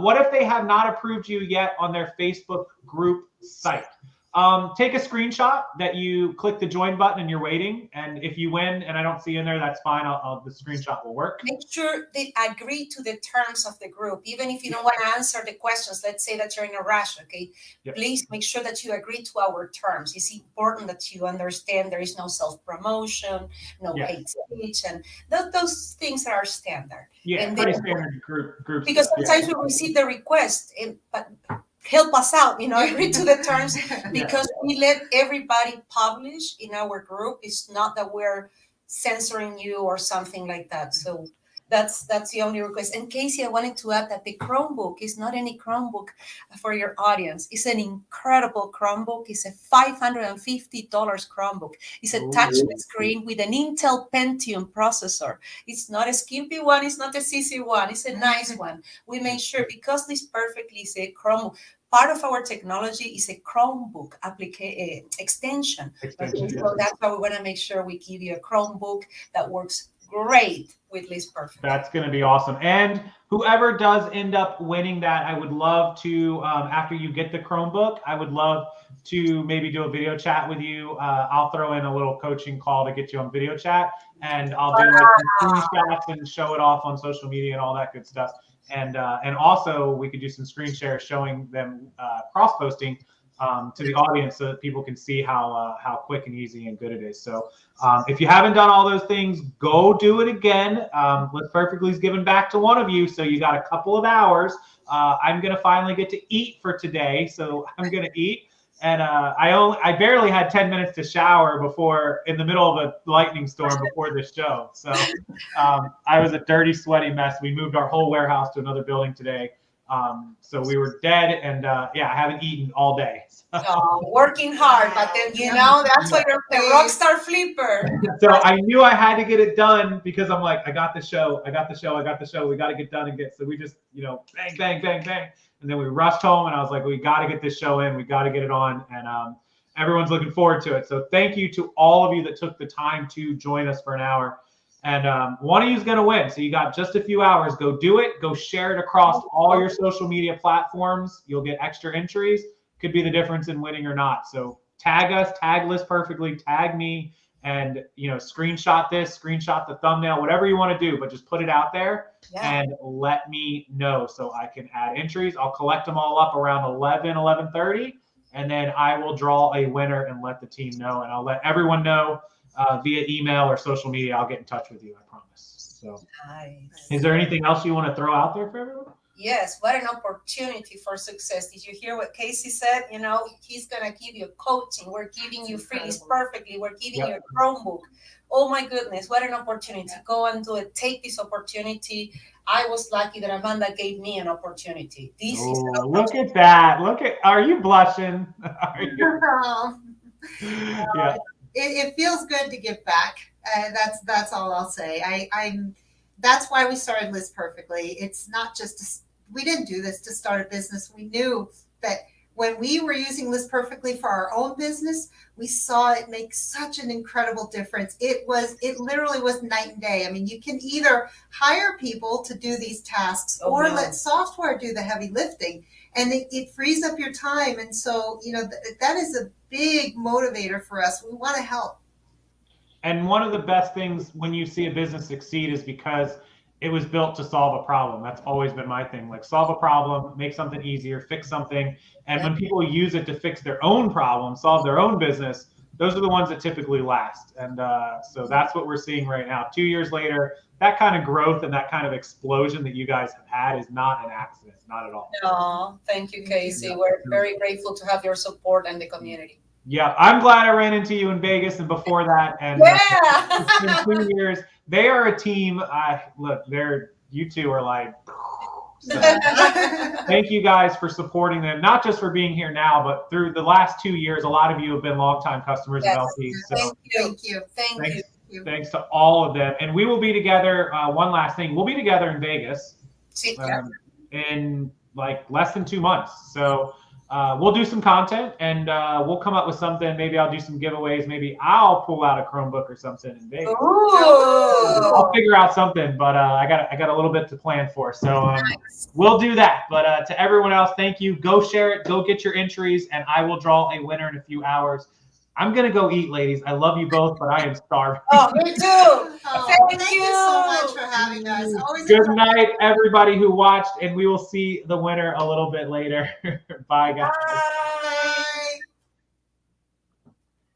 What if they have not approved you yet on their Facebook group site? Take a screenshot that you click the join button and you're waiting. And if you win and I don't see you in there, that's fine. The screenshot will work. Make sure they agree to the terms of the group. Even if you don't want to answer the questions, let's say that you're in a rush, okay? Yep. Please make sure that you agree to our terms. It's important that you understand there is no self-promotion, no hate speech, and those things are standard. Yeah, and pretty standard group because stuff. sometimes we receive the request, but help us out, agree to the terms, because we let everybody publish in our group. It's not that we're censoring you or something like that. So that's the only request. And Casey, I wanted to add that the Chromebook is not any Chromebook for your audience. It's an incredible Chromebook. It's a $550 Chromebook. It's a touch screen with an Intel Pentium processor. It's not a skimpy one. It's not a CC one. It's a nice one. We made sure, because this perfectly is a Chromebook. Part of our technology is a Chromebook extension. So that's why we want to make sure we give you a Chromebook that works great with List Perfect. That's going to be awesome. And whoever does end up winning that, I would love to, after you get the Chromebook, I would love to maybe do a video chat with you. I'll throw in a little coaching call to get you on video chat, and I'll do some screenshots and show it off on social media and all that good stuff. And also we could do some screen shares showing them cross-posting to the audience so that people can see how quick and easy and good it is. So if you haven't done all those things, go do it again. List Perfectly is giving back to one of you, so you got a couple of hours. I'm gonna finally get to eat for today, so I'm gonna eat. And I barely had 10 minutes to shower before, in the middle of a lightning storm before this show. So I was a dirty, sweaty mess. We moved our whole warehouse to another building today. So we were dead, and I haven't eaten all day. Working hard, but then that's why you're the Rockstar Flipper. So I knew I had to get it done, because I'm like, I got the show. We got to get done and get. So we just, bang, bang, bang, bang. And then we rushed home, and I was like, we got to get this show in. We got to get it on. And everyone's looking forward to it. So thank you to all of you that took the time to join us for an hour. And one of you is going to win. So you got just a few hours. Go do it. Go share it across all your social media platforms. You'll get extra entries. Could be the difference in winning or not. So tag us, tag List Perfectly, tag me, and screenshot this, screenshot the thumbnail, whatever you want to do, but just put it out there and let me know so I can add entries. I'll collect them all up around 11:30, and then I will draw a winner and let the team know. And I'll let everyone know via email or social media. I'll get in touch with you, I promise. So nice. Is there anything else you want to throw out there for everyone? Yes, what an opportunity for success. Did you hear what Casey said? He's going to give you coaching. We're giving you free List Perfectly. We're giving you a Chromebook. Oh my goodness, what an opportunity. Go and do it. Take this opportunity. I was lucky that Amanda gave me an opportunity. This is an opportunity. Look at that. Are you blushing? It feels good to give back. That's all I'll say. That's why we started List Perfectly. It's not just we didn't do this to start a business. We knew that when we were using List Perfectly for our own business, we saw it make such an incredible difference. It literally was night and day. I mean, you can either hire people to do these tasks or let software do the heavy lifting, and it frees up your time. And so, that is a big motivator for us. We want to help. And one of the best things when you see a business succeed is because it was built to solve a problem. That's always been my thing. Like, solve a problem, make something easier, fix something. And when people use it to fix their own problem, solve their own business, those are the ones that typically last. And so that's what we're seeing right now. 2 years later, that kind of growth and that kind of explosion that you guys have had is not an accident, not at all. No, thank you, Casey. We're very grateful to have your support and the community. Yeah, I'm glad I ran into you in Vegas and before that. And it's been 2 years. They are a team. Look, you two are like. So, thank you guys for supporting them, not just for being here now, but through the last 2 years. A lot of you have been longtime customers of LP. So thank you. Thanks to all of them. And we will be together. One last thing, we'll be together in Vegas in like less than 2 months. So we'll do some content, and we'll come up with something. Maybe I'll do some giveaways. Maybe I'll pull out a Chromebook or something in Vegas. I'll figure out something, but I got a little bit to plan for. So we'll do that. But to everyone else, thank you. Go share it. Go get your entries, and I will draw a winner in a few hours. I'm going to go eat, ladies. I love you both, but I am starved. Oh, me too. Thank you so much for having us. Always Good night, everybody who watched, and we will see the winner a little bit later. Bye, guys. Bye.